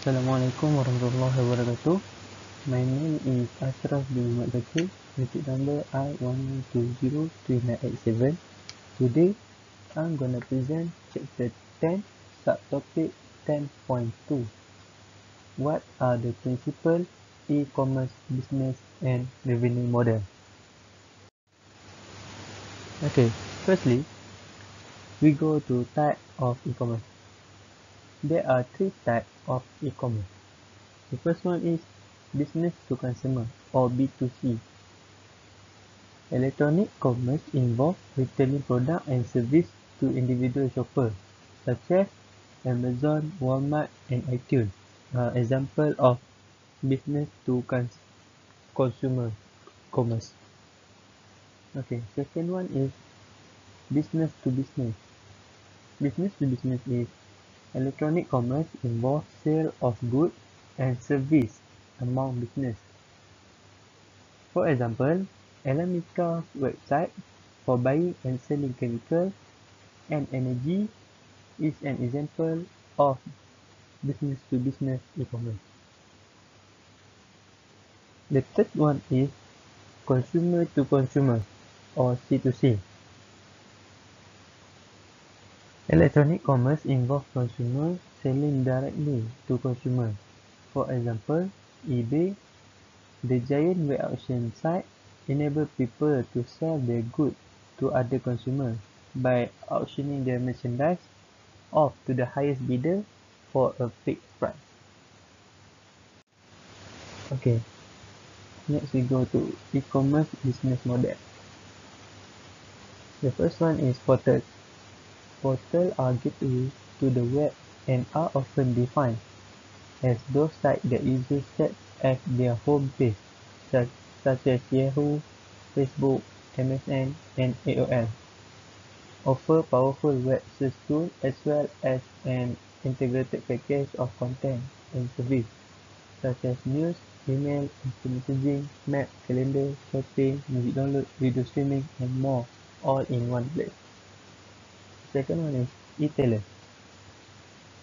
Assalamualaikum warahmatullahi wabarakatuh. My name is Ashraf bin Muhammad Zakir, receipt number I12039887. Today, I'm gonna present chapter 10, subtopic 10.2. What are the principal e-commerce business and revenue model? Okay, firstly, we go to type of e-commerce. There are three types of e-commerce. The first one is business to consumer or B2C. Electronic commerce involves retailing products and services to individual shoppers, such as Amazon, Walmart, and iTunes. Example of business to consumer commerce. Okay, second one is business to business. Business to business is electronic commerce involves sale of goods and service among business. For example, Elamika website for buying and selling chemicals and energy is an example of business-to-business e-commerce. The third one is consumer-to-consumer or C2C. Electronic commerce involves consumers selling directly to consumers. For example, eBay, the giant web auction site, enables people to sell their goods to other consumers by auctioning their merchandise off to the highest bidder for a fixed price. Okay, next we go to e-commerce business model. The first one is portals. Portals are gateways to the web and are often defined as those sites that users set as their home page, such as Yahoo, Facebook, MSN, and AOL. Offer powerful web search tools as well as an integrated package of content and service, such as news, email, instant messaging, map, calendar, shopping, music download, video streaming, and more, all in one place. Second one is e-tailer.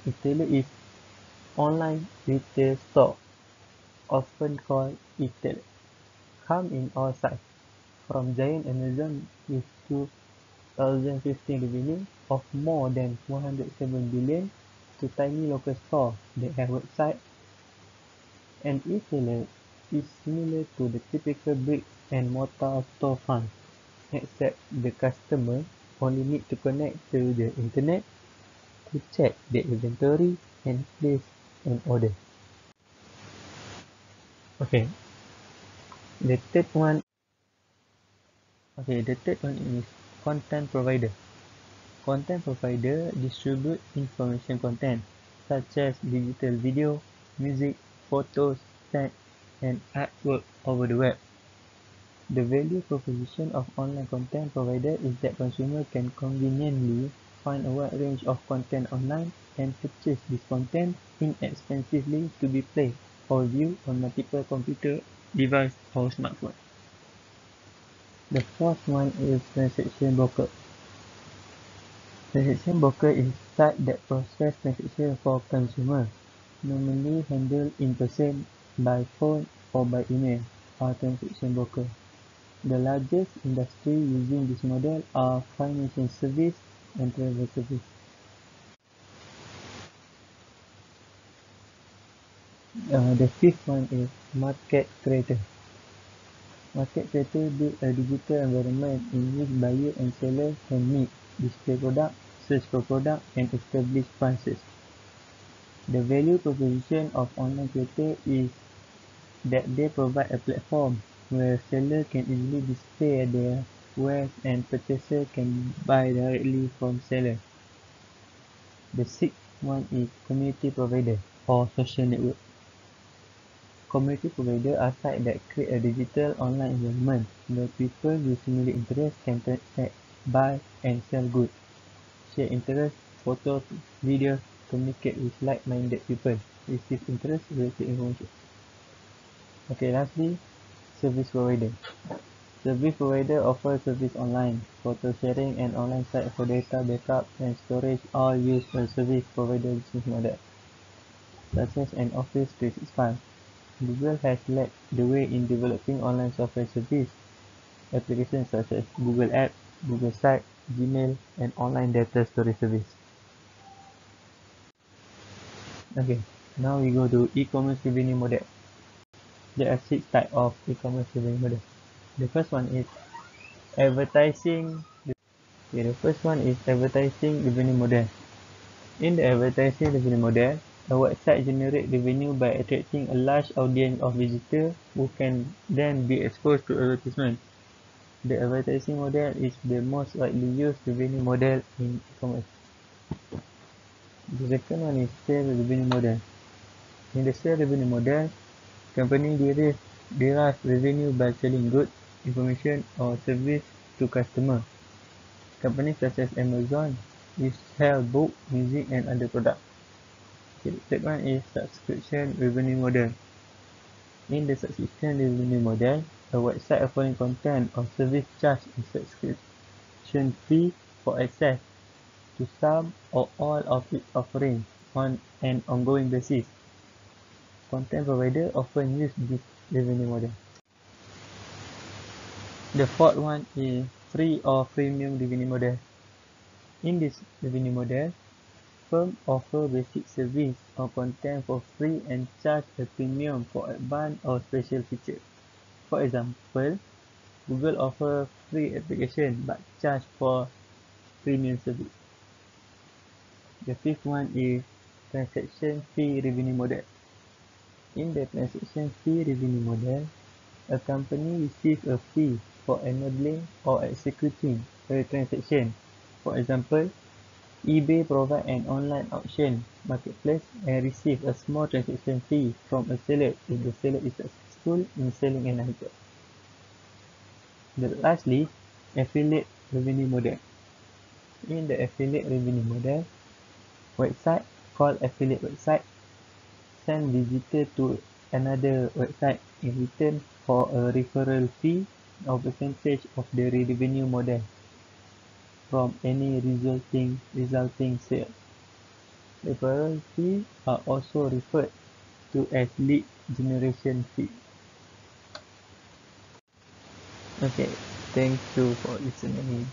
E-tailer is online retail store, often called e-tailer. Come in all sizes, from giant Amazon with 2015 revenue of more than 107 billion to tiny local stores that have websites. An e-tailer is similar to the typical brick-and-mortar storefront, except the customer only need to connect to the internet to check the inventory and place an order. Okay, the third one is content provider. Content provider distribute information content such as digital video, music, photos, text, and artwork over the web. The value proposition of online content provider is that consumers can conveniently find a wide range of content online and purchase this content inexpensively to be played or viewed on multiple computer devices or smartphones. The fourth one is transaction broker. Transaction broker is a site that processes transactions for consumers, normally handled in person, by phone, or by email, are transaction brokers. The largest industry using this model are financial service and travel service. The fifth one is market creator. Market creator build a digital environment in which buyer and seller can meet, display product, search for product, and establish prices. The value proposition of online creator is that they provide a platform where seller can easily display their wares and purchaser can buy directly from seller. The sixth one is community provider or social network. Community provider are sites that create a digital online environment where people with similar interests can transact, buy, and sell goods, share interests, photos, videos, communicate with like-minded people, receive interest-related information. Okay, lastly, service provider. Service provider offers service online, photo sharing, and online site for data backup and storage all use a service provider business model. such as an Office 365. Google has led the way in developing online software service applications such as Google Apps, Google Sites, Gmail, and online data storage service. Okay, now we go to e-commerce revenue model. There are 6 types of e-commerce revenue model. The first one is advertising. Okay, the first one is advertising revenue model. In the advertising revenue model, a website generates revenue by attracting a large audience of visitors who can then be exposed to advertisement. The advertising model is the most widely used revenue model in e-commerce. The second one is sales revenue model. In the sales revenue model, company derive revenue by selling goods, information, or service to customers. Companies such as Amazon sell books, music, and other products. Okay, the third one is subscription revenue model. In the subscription revenue model, a website offering content or service charges a subscription fee for access to some or all of its offerings on an ongoing basis. Content providers often use this revenue model. The fourth one is free or premium revenue model. In this revenue model, firms offer basic service or content for free and charge a premium for advanced or special features. For example, Google offers free application but charge for premium service. The fifth one is transaction fee revenue model. In the transaction fee revenue model, a company receives a fee for enabling or executing a transaction. For example, eBay provides an online auction marketplace and receives a small transaction fee from a seller if the seller is successful in selling an item. Lastly, affiliate revenue model. In the affiliate revenue model, website called affiliate website send visitors to another website in return for a referral fee or percentage of the revenue model from any resulting sale. Referral fees are also referred to as lead generation fee. Okay, thank you for listening.